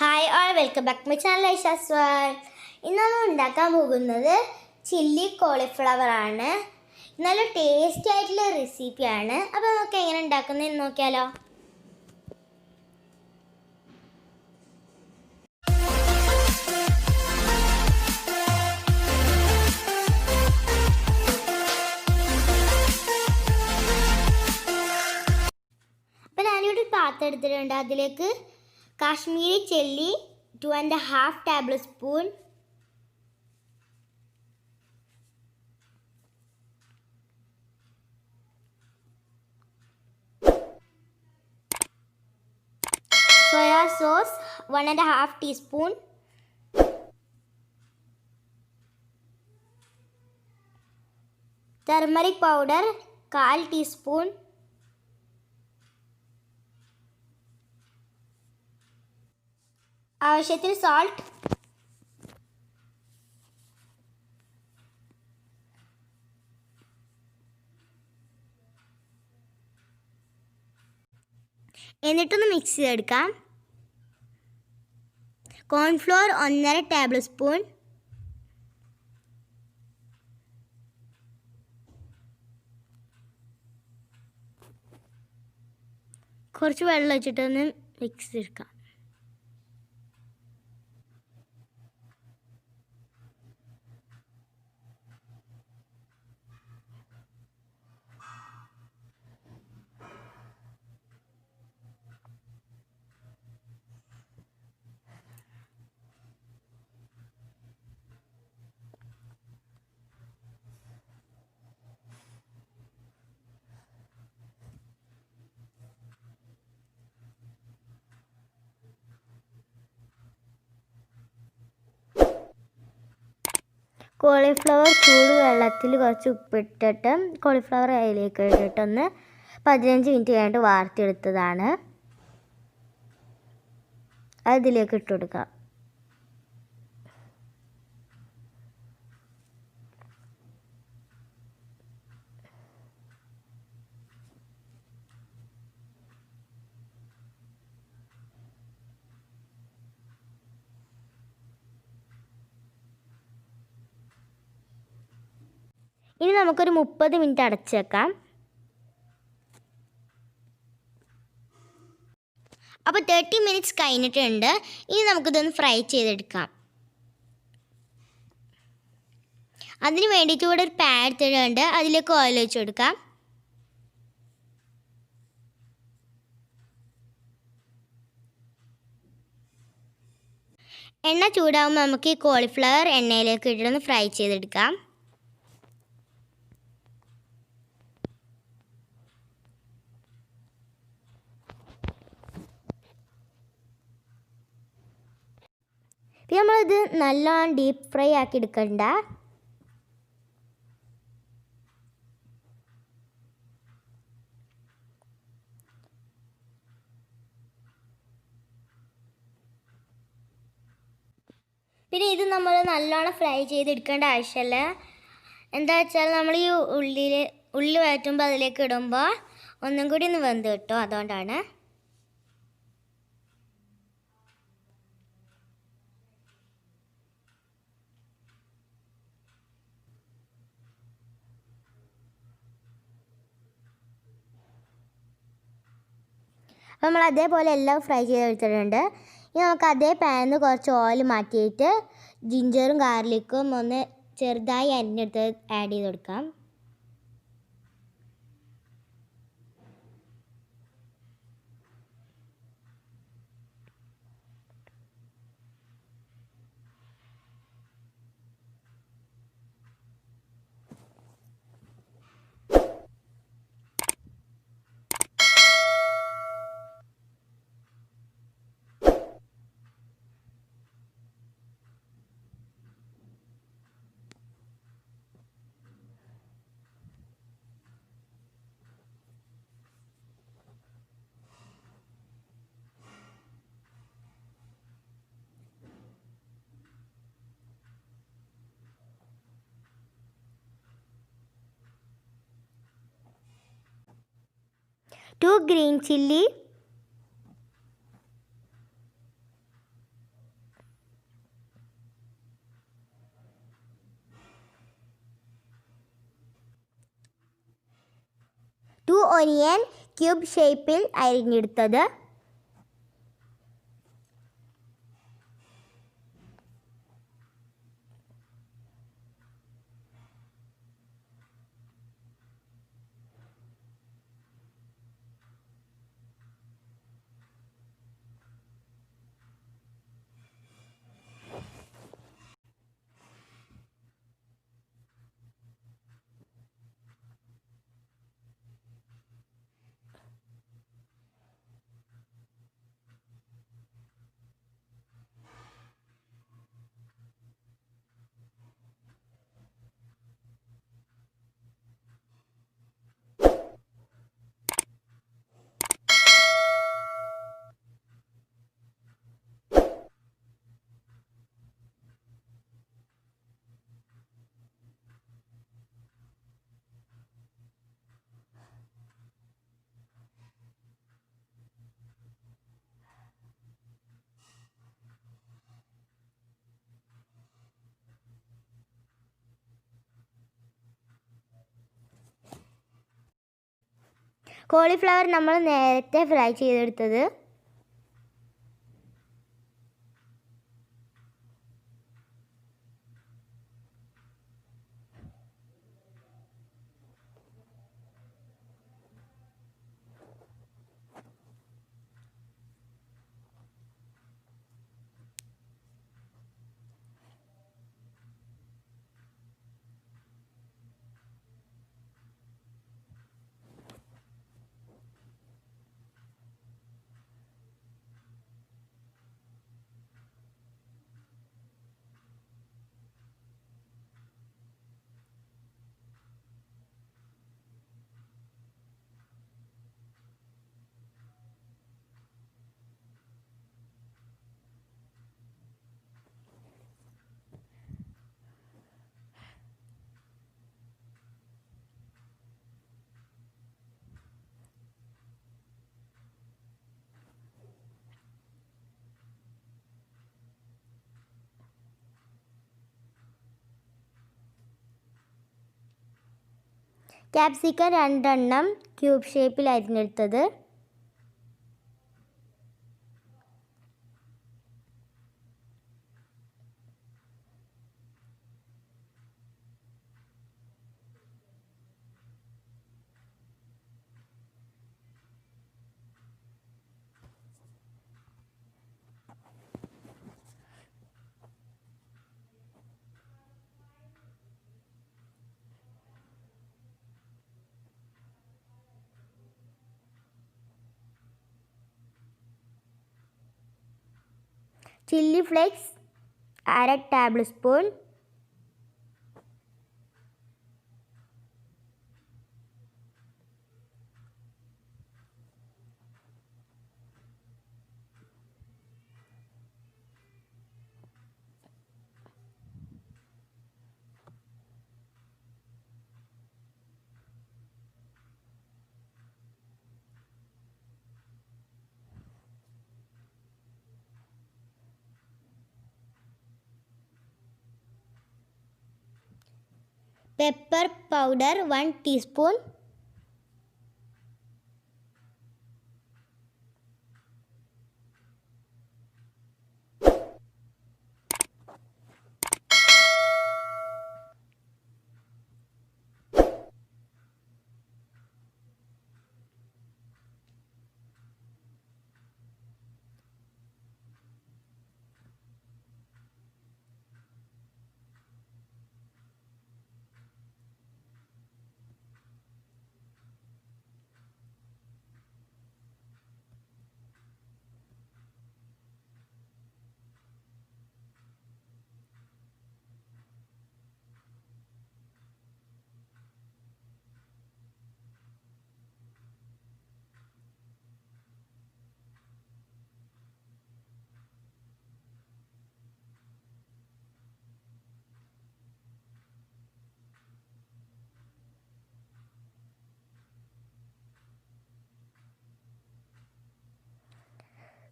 Hi all welcome back my channel Aisha swan. ഇന്ന് നമ്മൾ ഉണ്ടാക്കാൻ പോകുന്നത് ചില്ലി കോളിഫ്ലവർ ആണ്. നല്ല ടേസ്റ്റി ആയിട്ടുള്ള റെസിപ്പിയാണ്. അപ്പോൾ നമുക്ക് എങ്ങനെ ഉണ്ടാക്കുന്നതെന്ന് നോക്കിയാലോ. അപ്പോൾ ഞാനിവിടെ ഒരു പാത്രം എടുത്തിട്ടുണ്ട്. അതിലേക്ക് Kashmiri chilli 2.5 table spoon, soya sauce 1.5 teaspoon, turmeric powder 1/4 teaspoon, ആവശ്യത്തിന് salt, എന്നിട്ടൊന്ന് മിക്സ് ചെയ്തെടുക്കാം. കോൺഫ്ലോർ 1.5 ടേബിൾ സ്പൂൺ, കുറച്ച് വെള്ളം വെച്ചിട്ടൊന്ന് മിക്സ് ചെയ്തെടുക്കാം. കോളിഫ്ലവർ ചൂട് വെള്ളത്തിൽ കുറച്ച് ഉപ്പിട്ടിട്ട് കോളിഫ്ലവർ അതിലേക്ക് ഇട്ടിട്ടൊന്ന് 15 മിനിറ്റ് കഴിഞ്ഞിട്ട് വാർത്തെടുത്തതാണ്. അതിലേക്ക് ഇട്ട് കൊടുക്കാം. ഇനി നമുക്കൊരു 30 മിനിറ്റ് അടച്ച് വെക്കാം. അപ്പോൾ 30 മിനിറ്റ്സ് കഴിഞ്ഞിട്ടുണ്ട്. ഇനി നമുക്കിതൊന്ന് ഫ്രൈ ചെയ്തെടുക്കാം. അതിന് വേണ്ടിയിട്ട് ഇവിടെ ഒരു പാൻ എടുത്തിട്ടുണ്ട്. അതിലേക്ക് ഓയിൽ ഒഴിച്ച് കൊടുക്കാം. എണ്ണ ചൂടാകുമ്പോൾ നമുക്ക് ഈ കോളിഫ്ലവർ എണ്ണയിലേക്ക് ഇട്ടൊന്ന് ഫ്രൈ ചെയ്തെടുക്കാം. പിന്നെ നമ്മളിത് നല്ലോണം ഡീപ്പ് ഫ്രൈ ആക്കി എടുക്കണ്ട. പിന്നെ ഇത് നമ്മൾ നല്ലോണം ഫ്രൈ ചെയ്തെടുക്കേണ്ട ആവശ്യമില്ല. എന്താ വെച്ചാൽ നമ്മൾ ഈ ഉള്ളി വഴറ്റുമ്പോൾ അതിലേക്ക് ഇടുമ്പോൾ ഒന്നും കൂടി ഒന്ന് വെന്ത് കിട്ടും. അതുകൊണ്ടാണ്. അപ്പോൾ നമ്മൾ അതേപോലെ എല്ലാം ഫ്രൈ ചെയ്തെടുത്തിട്ടുണ്ട്. ഇനി നമുക്ക് അതേ പാനിൽ നിന്ന് കുറച്ച് ഓയിൽ മാറ്റിയിട്ട് ജിഞ്ചറും ഗാർലിക്കും ഒന്ന് ചെറുതായി അരിഞ്ഞെടുത്ത് ആഡ് ചെയ്ത് കൊടുക്കാം. Two green chilli, onion cube ഷേപ്പിൽ അരിഞ്ഞെടുത്തത്, കോളിഫ്ലവർ നമ്മൾ നേരത്തെ ഫ്രൈ ചെയ്തെടുത്തത്, ക്യാപ്സിക്കം 2 എണ്ണം ക്യൂബ് ഷേപ്പിൽ അരിഞ്ഞെടുത്തത്, chilli flakes 1/2 tablespoon, pepper powder 1 teaspoon,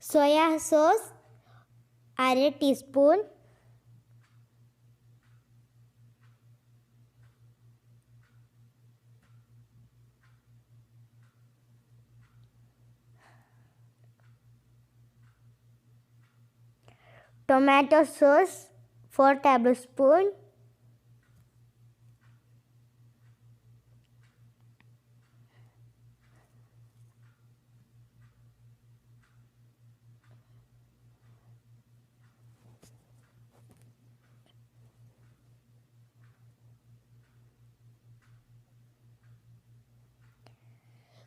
soya sauce 1/2 teaspoon, tomato sauce 4 tablespoon,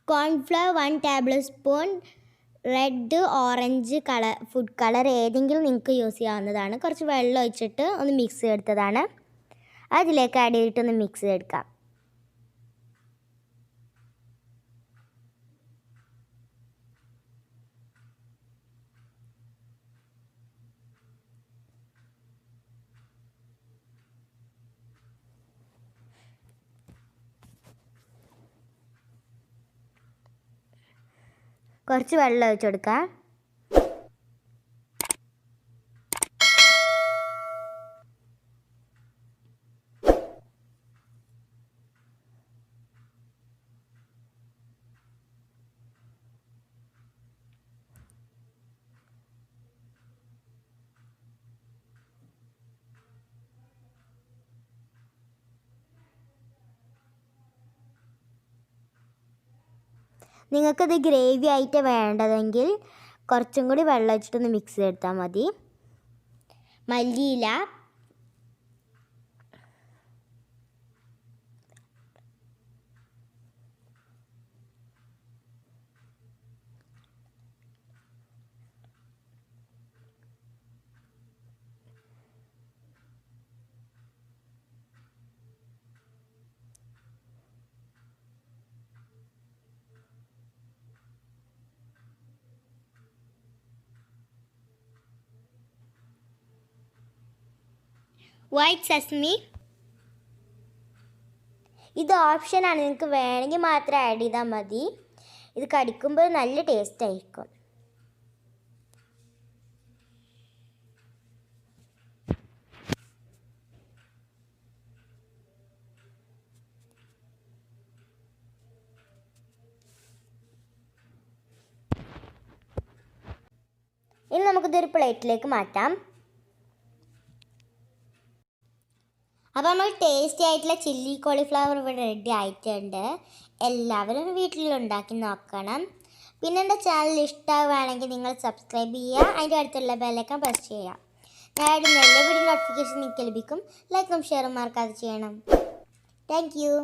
cornflour 1 tablespoon, red orange colour food colour ഏതെങ്കിലും നിങ്ങൾക്ക് യൂസ് ചെയ്യാവുന്നതാണ്. കുറച്ച് വെള്ളം ഒഴിച്ചിട്ട് ഒന്ന് മിക്സ് ചെയ്തെടുത്തതാണ്. അതിലേക്ക് ആഡ് ചെയ്തിട്ടൊന്ന് മിക്സ് ചെയ്തെടുക്കാം. കുറച്ച് വെള്ളം ഒഴിച്ച് കൊടുക്കാം. നിങ്ങൾക്കത് ഗ്രേവി ആയിട്ട് വേണ്ടതെങ്കിൽ കുറച്ചും കൂടി വെള്ളം ഒഴിച്ചിട്ടൊന്ന് മിക്സ് ചെയ്തെടുത്താൽ മതി. മല്ലിയില, വൈറ്റ് സെസമി. ഇത് ഓപ്ഷനാണ്, നിങ്ങൾക്ക് വേണമെങ്കിൽ മാത്രം ആഡ് ചെയ്താൽ മതി. ഇത് കടിക്കുമ്പോൾ നല്ല ടേസ്റ്റ് ആയിരിക്കും. ഇനി നമുക്കിതൊരു പ്ലേറ്റിലേക്ക് മാറ്റാം. അപ്പോൾ നമ്മൾ ടേസ്റ്റി ആയിട്ടുള്ള ചില്ലി കോളിഫ്ലവർ ഇവിടെ റെഡി ആയിട്ടുണ്ട്. എല്ലാവരും വീട്ടിലുണ്ടാക്കി നോക്കണം. പിന്നെ എൻ്റെ ചാനൽ ഇഷ്ടമാവുകയാണെങ്കിൽ നിങ്ങൾ സബ്സ്ക്രൈബ് ചെയ്യുക, അതിൻ്റെ അടുത്തുള്ള ബെല്ലൈക്കൺ പ്രസ് ചെയ്യുക. ഞാൻ ഇടുന്ന എല്ലാ വീഡിയോ നോട്ടിഫിക്കേഷൻ നിങ്ങൾക്ക് ലഭിക്കും. ലൈക്കും ഷെയറും മറക്കാതെ ചെയ്യണം. Thank you.